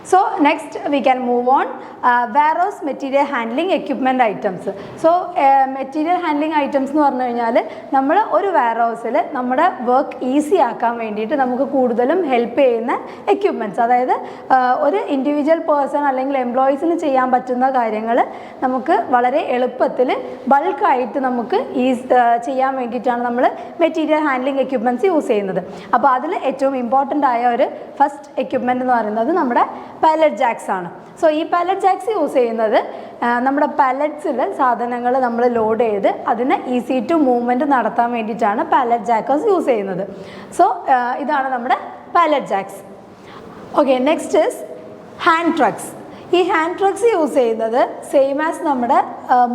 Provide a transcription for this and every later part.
So next we can move on warehouse material handling equipment items. So material handling items എന്ന് പറഞ്ഞു കഴിഞ്ഞാൽ നമ്മൾ ഒരു വെയർഹൗസിൽ നമ്മുടെ വർക്ക് ഈസി ആക്കാൻ വേണ്ടിയിട്ട് നമുക്ക് കൂടുതലും ഹെൽപ്പ് ചെയ്യുന്ന എക്യുപ്മെൻറ്റ്സ്, അതായത് ഒരു ഇൻഡിവിജ്വൽ പേഴ്സൺ അല്ലെങ്കിൽ എംപ്ലോയീസിന് ചെയ്യാൻ പറ്റുന്ന കാര്യങ്ങൾ നമുക്ക് വളരെ എളുപ്പത്തിൽ ബൾക്കായിട്ട് നമുക്ക് ചെയ്യാൻ വേണ്ടിയിട്ടാണ് നമ്മൾ മെറ്റീരിയൽ ഹാൻഡ്ലിംഗ് എക്യുപ്മെൻറ്റ്സ് യൂസ് ചെയ്യുന്നത്. അപ്പോൾ അതിൽ ഏറ്റവും ഇമ്പോർട്ടൻ്റ് ആയ ഒരു ഫസ്റ്റ് എക്യുപ്മെൻ്റ് എന്ന് പറയുന്നത് നമ്മുടെ പാലറ്റ് ജാക്സ് ആണ്. സോ ഈ പാലറ്റ് ജാക്സ് യൂസ് ചെയ്യുന്നത് നമ്മുടെ പാലറ്റ്സിൽ സാധനങ്ങൾ നമ്മൾ ലോഡ് ചെയ്ത് അതിന് ഈസി ടു മൂവ്മെൻറ്റ് നടത്താൻ വേണ്ടിയിട്ടാണ് പാലറ്റ് ജാക്കേഴ്സ് യൂസ് ചെയ്യുന്നത്. സോ ഇതാണ് നമ്മുടെ pallet jacks. Okay, next is hand trucks. ഈ ഹാൻഡ് ട്രക്സ് യൂസ് ചെയ്യുന്നത് സെയിം ആസ് നമ്മുടെ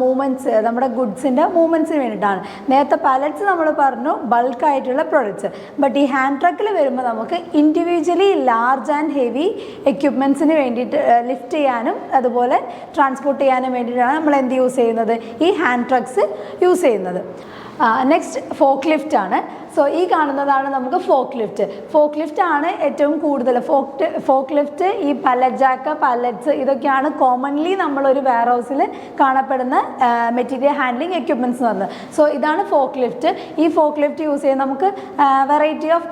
മൂവ്മെൻറ്റ്സ്, നമ്മുടെ ഗുഡ്സിൻ്റെ മൂവ്മെൻറ്റ്സിന് വേണ്ടിയിട്ടാണ്. നേരത്തെ പാലറ്റ്സ് നമ്മൾ പറഞ്ഞു ബൾക്കായിട്ടുള്ള പ്രൊഡക്ട്സ്, ബട്ട് ഈ ഹാൻഡ് ട്രക്കിൽ വരുമ്പോൾ നമുക്ക് ഇൻഡിവിജ്വലി ലാർജ് ആൻഡ് ഹെവി എക്യുപ്മെൻറ്റ്സിന് വേണ്ടിയിട്ട് ലിഫ്റ്റ് ചെയ്യാനും അതുപോലെ ട്രാൻസ്പോർട്ട് ചെയ്യാനും വേണ്ടിയിട്ടാണ് നമ്മൾ എന്ത് യൂസ് ചെയ്യുന്നത്, ഈ ഹാൻഡ് ട്രക്സ് യൂസ് ചെയ്യുന്നത്. നെക്സ്റ്റ് ഫോക്ക് ലിഫ്റ്റ് ആണ്. സോ ഈ കാണുന്നതാണ് നമുക്ക് ഫോക്ക് ലിഫ്റ്റ്. ഫോക്ക് ലിഫ്റ്റ് ആണ് ഏറ്റവും കൂടുതൽ ഫോക്ക് ലിഫ്റ്റ്, ഈ പല്ലറ്റ് ജാക്ക്, പല്ലറ്റ്സ്, ഇതൊക്കെയാണ് കോമൺലി നമ്മളൊരു വെയർഹൗസിൽ കാണപ്പെടുന്ന മെറ്റീരിയൽ ഹാൻഡ്ലിംഗ് എക്യുപ്മെൻറ്റ്സ് എന്ന് പറയുന്നത്. സോ ഇതാണ് ഫോക്ക് ലിഫ്റ്റ്. ഈ ഫോക്ക് ലിഫ്റ്റ് യൂസ് ചെയ്യുന്ന നമുക്ക് വെറൈറ്റി ഓഫ്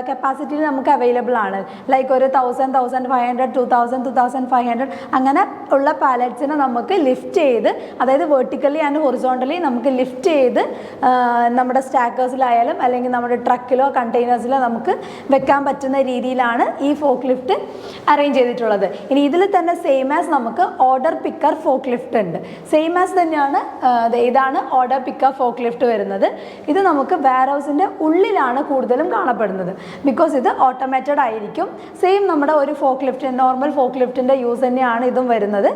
കപ്പാസിറ്റിയിൽ നമുക്ക് അവൈലബിൾ ആണ്. ലൈക്ക് ഒരു 1000, 1500, 2000, 2500 അങ്ങനെ ഉള്ള പാലറ്റ്സിനെ നമുക്ക് ലിഫ്റ്റ് ചെയ്ത്, അതായത് വെർട്ടിക്കലി ആൻഡ് ഹൊറിസോണ്ടലി നമുക്ക് ലിഫ്റ്റ് ചെയ്ത് നമ്മുടെ സ്റ്റാക്കേഴ്സിലായാലും അല്ലെങ്കിൽ നമ്മുടെ ട്രക്കിലോ കണ്ടെയ്നേഴ്സിലോ നമുക്ക് വെക്കാൻ പറ്റുന്ന രീതിയിലാണ് ഈ ഫോക്ക് ലിഫ്റ്റ് അറേഞ്ച് ചെയ്തിട്ടുള്ളത്. ഇനി ഇതിൽ തന്നെ സെയിം ആസ് നമുക്ക് ഓർഡർ പിക്കർ ഫോക്ക് ലിഫ്റ്റ് ഉണ്ട്. സെയിം ആസ് തന്നെയാണ് ഇതാണ് ഓർഡർ പിക്കർ ഫോക്ക് ലിഫ്റ്റ് വരുന്നത്. ഇത് നമുക്ക് വെയർഹൗസിൻ്റെ ഉള്ളിലാണ് കൂടുതലും കാണപ്പെടുന്നത്, ബിക്കോസ് ഇത് ഓട്ടോമാറ്റഡ് ആയിരിക്കും. സെയിം നമ്മുടെ ഒരു ഫോക്ക് ലിഫ്റ്റ്, നോർമൽ ഫോക്ക് ലിഫ്റ്റിൻ്റെ യൂസ് തന്നെയാണ് ഇതും വരുന്നത്.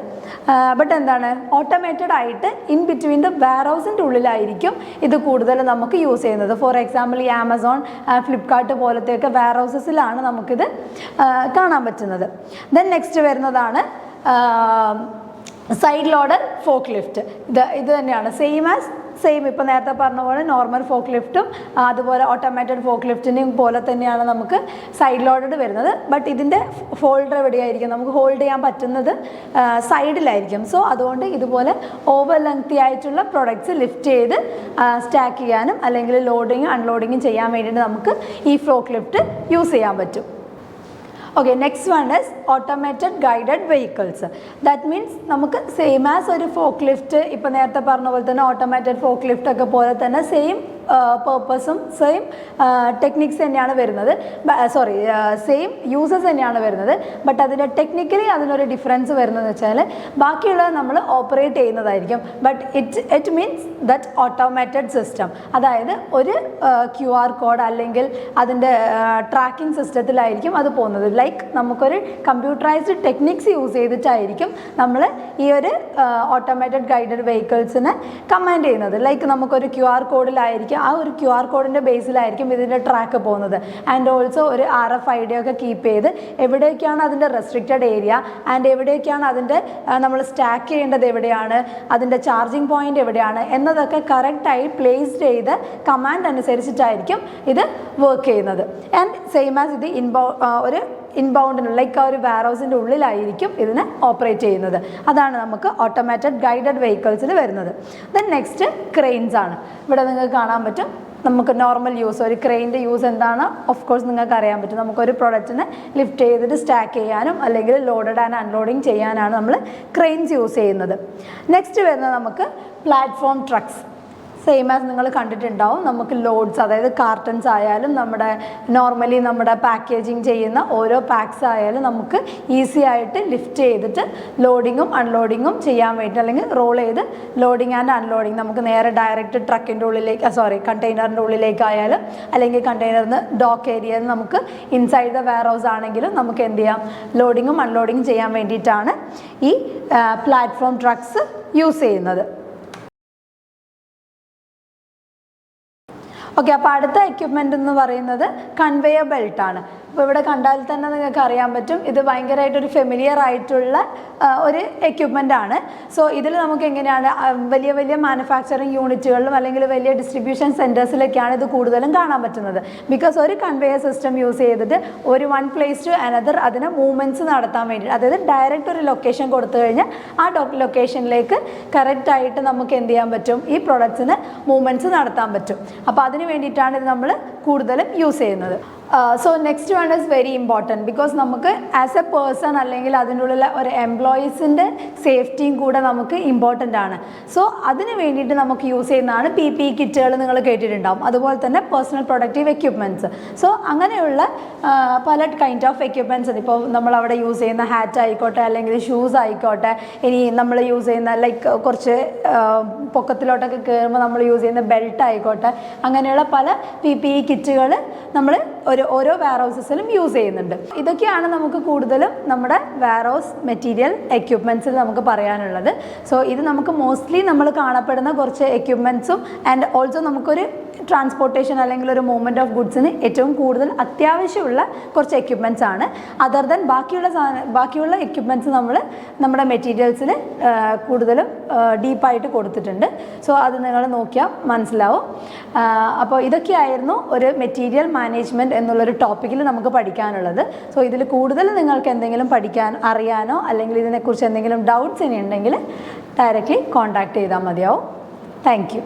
ബട്ട് എന്താണ്, ഓട്ടോമാറ്റഡ് ആയിട്ട് ഇൻ ബിറ്റ്വീൻ ദ വെയർഹൗസിൻ്റെ ഉള്ളിലായിരിക്കും ഇത് കൂടുതൽ നമുക്ക് യൂസ് ചെയ്യുന്നത്. ഫോർ എക്സാമ്പിൾ ഈ ആമസോൺ, ഫ്ലിപ്കാർട്ട് പോലത്തെയൊക്കെ വെയർ ഹൗസസിലാണ് നമുക്കിത് കാണാൻ പറ്റുന്നത്. ദെൻ നെക്സ്റ്റ് വരുന്നതാണ് സൈഡ് ലോഡർ ഫോക്ക് ലിഫ്റ്റ്. ഇത് തന്നെയാണ് സെയിം ഇപ്പോൾ നേരത്തെ പറഞ്ഞ പോലെ നോർമൽ ഫോക്ക് ലിഫ്റ്റും അതുപോലെ ഓട്ടോമാറ്റഡ് ഫോക്ക് ലിഫ്റ്റിനെയും പോലെ തന്നെയാണ് നമുക്ക് സൈഡ് ലോഡഡ് വരുന്നത്. ബട്ട് ഇതിൻ്റെ ഹോൾഡർ എവിടെയായിരിക്കും, നമുക്ക് ഹോൾഡ് ചെയ്യാൻ പറ്റുന്നത് സൈഡിലായിരിക്കും. സോ അതുകൊണ്ട് ഇതുപോലെ ഓവർ ലെങ്തി ആയിട്ടുള്ള പ്രൊഡക്ട്സ് ലിഫ്റ്റ് ചെയ്ത് സ്റ്റാക്ക് ചെയ്യാനും അല്ലെങ്കിൽ ലോഡിങ്ങും അൺലോഡിങ്ങും ചെയ്യാൻ വേണ്ടിയിട്ട് നമുക്ക് ഈ ഫോക്ക് ലിഫ്റ്റ് യൂസ് ചെയ്യാൻ പറ്റും. Okay, next one is automated guided vehicles. That means നമുക്ക് സെയിം ആസ് ഒരു ഫോക്ക് ലിഫ്റ്റ്, ഇപ്പോൾ നേരത്തെ പറഞ്ഞ പോലെ തന്നെ ഓട്ടോമാറ്റഡ് ഫോക്ക് ലിഫ്റ്റ് ഒക്കെ പോലെ തന്നെ സെയിം പേർപ്പസും സെയിം ടെക്നിക്സ് തന്നെയാണ് വരുന്നത്. സെയിം യൂസസ് തന്നെയാണ് വരുന്നത്. ബട്ട് അതിൻ്റെ ടെക്നിക്കലി അതിനൊരു ഡിഫറൻസ് വരുന്നതെന്ന് വെച്ചാൽ ബാക്കിയുള്ളത് നമ്മൾ ഓപ്പറേറ്റ് ചെയ്യുന്നതായിരിക്കും. But it means that automated system, അതായത് ഒരു QR കോഡ് അല്ലെങ്കിൽ അതിൻ്റെ ട്രാക്കിംഗ് സിസ്റ്റത്തിലായിരിക്കും അത് പോകുന്നത്. ലൈക്ക് നമുക്കൊരു കമ്പ്യൂട്ടറൈസ്ഡ് ടെക്നിക്സ് യൂസ് ചെയ്തിട്ടായിരിക്കും നമ്മൾ ഈ ഒരു ഓട്ടോമാറ്റഡ് ഗൈഡഡ് വെഹിക്കിൾസിനെ കമാൻഡ് ചെയ്യുന്നത്. ലൈക്ക് നമുക്കൊരു QR കോഡിലായിരിക്കും, ആ ഒരു QR കോഡിൻ്റെ ബേസിലായിരിക്കും ഇതിൻ്റെ ട്രാക്ക് പോകുന്നത്. ആൻഡ് ഓൾസോ ഒരു RFID ഒക്കെ കീപ്പ് ചെയ്ത് എവിടേക്കാണ് അതിൻ്റെ റെസ്ട്രിക്റ്റഡ് ഏരിയ ആൻഡ് എവിടേക്കാണ് അതിൻ്റെ നമ്മൾ സ്റ്റാക്ക് ചെയ്യേണ്ടത്, എവിടെയാണ് അതിൻ്റെ ചാർജിങ് പോയിൻ്റ് എവിടെയാണ് എന്നതൊക്കെ കറക്റ്റായി പ്ലേസ് ചെയ്ത് കമാൻഡ് അനുസരിച്ചിട്ടായിരിക്കും ഇത് വർക്ക് ചെയ്യുന്നത്. ആൻഡ് സെയിം ആസ് ഇത് ഒരു ഇൻബൗണ്ടിന് ലൈക്ക് ആ ഒരു വെയർഹൗസിൻ്റെ ഉള്ളിലായിരിക്കും ഇതിനെ ഓപ്പറേറ്റ് ചെയ്യുന്നത്. അതാണ് നമുക്ക് ഓട്ടോമാറ്റഡ് ഗൈഡഡ് വെഹിക്കിൾസിൽ വരുന്നത്. ദെൻ നെക്സ്റ്റ് ക്രെയിൻസ് ആണ്. ഇവിടെ നിങ്ങൾക്ക് കാണാൻ പറ്റും നമുക്ക് നോർമൽ യൂസ്, ഒരു ക്രെയിൻ്റെ യൂസ് എന്താണ് ഓഫ് കോഴ്സ് നിങ്ങൾക്ക് അറിയാൻ പറ്റും. നമുക്കൊരു പ്രൊഡക്റ്റിനെ ലിഫ്റ്റ് ചെയ്തിട്ട് സ്റ്റാക്ക് ചെയ്യാനും അല്ലെങ്കിൽ ലോഡഡ് ആൻഡ് അൺലോഡിങ് ചെയ്യാനാണ് നമ്മൾ ക്രെയിൻസ് യൂസ് ചെയ്യുന്നത്. നെക്സ്റ്റ് വരുന്നത് നമുക്ക് പ്ലാറ്റ്ഫോം ട്രക്സ്. സെയിം ആസ് നിങ്ങൾ കണ്ടിട്ടുണ്ടാവും, നമുക്ക് ലോഡ്സ്, അതായത് കാർട്ടൺസ് ആയാലും നമ്മുടെ നോർമലി നമ്മുടെ പാക്കേജിങ് ചെയ്യുന്ന ഓരോ പാക്സ് ആയാലും നമുക്ക് ഈസി ആയിട്ട് ലിഫ്റ്റ് ചെയ്തിട്ട് ലോഡിങ്ങും അൺലോഡിങ്ങും ചെയ്യാൻ വേണ്ടി, അല്ലെങ്കിൽ റോൾ ചെയ്ത് ലോഡിങ് ആൻഡ് അൺലോഡിങ് നമുക്ക് നേരെ ഡയറക്റ്റ് ട്രക്കിൻ്റെ ഉള്ളിലേക്ക് കണ്ടെയ്നറിൻ്റെ ഉള്ളിലേക്കായാലും അല്ലെങ്കിൽ കണ്ടെയ്നറിന് ഡോക്ക് ഏരിയയിൽ നമുക്ക് ഇൻസൈഡ് ദ വെയർ ഹൗസ് ആണെങ്കിലും നമുക്ക് എന്ത് ചെയ്യാം, ലോഡിങ്ങും അൺലോഡിങ്ങും ചെയ്യാൻ വേണ്ടിയിട്ടാണ് ഈ പ്ലാറ്റ്ഫോം ട്രക്സ് യൂസ് ചെയ്യുന്നത്. ഓക്കെ, അപ്പോൾ അടുത്ത എക്യുപ്മെൻ്റ് എന്ന് പറയുന്നത് കൺവെയർ ബെൽറ്റാണ്. അപ്പോൾ ഇവിടെ കണ്ടാൽ തന്നെ നിങ്ങൾക്ക് അറിയാൻ പറ്റും ഇത് ഭയങ്കരമായിട്ടൊരു ഫെമിലിയർ ആയിട്ടുള്ള ഒരു എക്യുപ്മെൻ്റ് ആണ്. സോ ഇതിൽ നമുക്ക് എങ്ങനെയാണ് വലിയ വലിയ മാനുഫാക്ചറിങ് യൂണിറ്റുകളിലും അല്ലെങ്കിൽ വലിയ ഡിസ്ട്രിബ്യൂഷൻ സെൻറ്റേഴ്സിലൊക്കെയാണ് ഇത് കൂടുതലും കാണാൻ പറ്റുന്നത്. ബിക്കോസ് ഒരു കൺവെയർ സിസ്റ്റം യൂസ് ചെയ്തിട്ട് ഒരു വൺ പ്ലേസ് ടു അനദർ അതിന് മൂവ്മെൻറ്റ്സ് നടത്താൻ വേണ്ടി, അതായത് ഡയറക്റ്റ് ഒരു ലൊക്കേഷൻ കൊടുത്തു കഴിഞ്ഞാൽ ആ ലൊക്കേഷനിലേക്ക് കറക്റ്റായിട്ട് നമുക്ക് എന്ത് ചെയ്യാൻ പറ്റും, ഈ പ്രൊഡക്ട്സിന് മൂവ്മെൻറ്റ്സ് നടത്താൻ പറ്റും. അപ്പോൾ അതിന് വേണ്ടിയിട്ടാണ് ഇത് നമ്മൾ കൂടുതലും യൂസ് ചെയ്യുന്നത്. So next one is very important because നമുക്ക് ആസ് എ പേഴ്സൺ അല്ലെങ്കിൽ അതിനുള്ള ഒരു എംപ്ലോയീസിൻ്റെ സേഫ്റ്റിയും കൂടെ നമുക്ക് ഇമ്പോർട്ടൻ്റ് ആണ്. സോ അതിന് വേണ്ടിയിട്ട് നമുക്ക് യൂസ് ചെയ്യുന്നതാണ് PPE കിറ്റുകൾ, നിങ്ങൾ കേട്ടിട്ടുണ്ടാവും. അതുപോലെ തന്നെ പേഴ്സണൽ പ്രൊഡക്റ്റീവ് എക്യുപ്മെൻറ്റ്സ്. സോ അങ്ങനെയുള്ള പല കൈൻഡ് ഓഫ് എക്യുപ്മെൻറ്റ്സ് ഉണ്ട്. ഇപ്പോൾ നമ്മളവിടെ യൂസ് ചെയ്യുന്ന ഹാറ്റ് ആയിക്കോട്ടെ അല്ലെങ്കിൽ ഷൂസ് ആയിക്കോട്ടെ, ഇനി നമ്മൾ യൂസ് ചെയ്യുന്ന ലൈക്ക് കുറച്ച് പൊക്കത്തിലോട്ടൊക്കെ കയറുമ്പോൾ നമ്മൾ യൂസ് ചെയ്യുന്ന ബെൽറ്റ് ആയിക്കോട്ടെ, അങ്ങനെയുള്ള പല PPE കിറ്റുകൾ നമ്മൾ ഓരോ വെയർ ഹൗസസിലും യൂസ് ചെയ്യുന്നുണ്ട്. ഇതൊക്കെയാണ് നമുക്ക് കൂടുതലും നമ്മുടെ വെയർ ഹൗസ് മെറ്റീരിയൽ എക്യുപ്മെൻറ്റ്സിൽ നമുക്ക് പറയാനുള്ളത്. സോ ഇത് നമുക്ക് മോസ്റ്റ്ലി നമ്മൾ കാണപ്പെടുന്ന കുറച്ച് എക്യുപ്മെൻറ്റ്സും ആൻഡ് ഓൾസോ നമുക്കൊരു ട്രാൻസ്പോർട്ടേഷൻ അല്ലെങ്കിൽ ഒരു മൂവ്മെൻറ്റ് ഓഫ് ഗുഡ്സിന് ഏറ്റവും കൂടുതൽ അത്യാവശ്യമുള്ള കുറച്ച് എക്യുപ്മെൻറ്റ്സ് ആണ്. അതർ ദൻ ബാക്കിയുള്ള എക്യുപ്മെൻറ്റ്സ് നമ്മൾ നമ്മുടെ മെറ്റീരിയൽസിൽ കൂടുതലും ഡീപ്പായിട്ട് കൊടുത്തിട്ടുണ്ട്. സോ അത് നിങ്ങൾ നോക്കിയാൽ മനസ്സിലാവും. അപ്പോൾ ഇതൊക്കെയായിരുന്നു ഒരു മെറ്റീരിയൽ മാനേജ്മെൻറ്റ് എന്നുള്ളൊരു ടോപ്പിക്കിൽ നമുക്ക് പഠിക്കാനുള്ളത്. സോ ഇതിൽ കൂടുതൽ നിങ്ങൾക്ക് എന്തെങ്കിലും അറിയാനോ അല്ലെങ്കിൽ ഇതിനെക്കുറിച്ച് എന്തെങ്കിലും ഡൗട്ട്സ് ഇനി ഉണ്ടെങ്കിൽ ഡയറക്റ്റ്ലി കോൺടാക്ട് ചെയ്താൽ മതിയാവും. Thank you.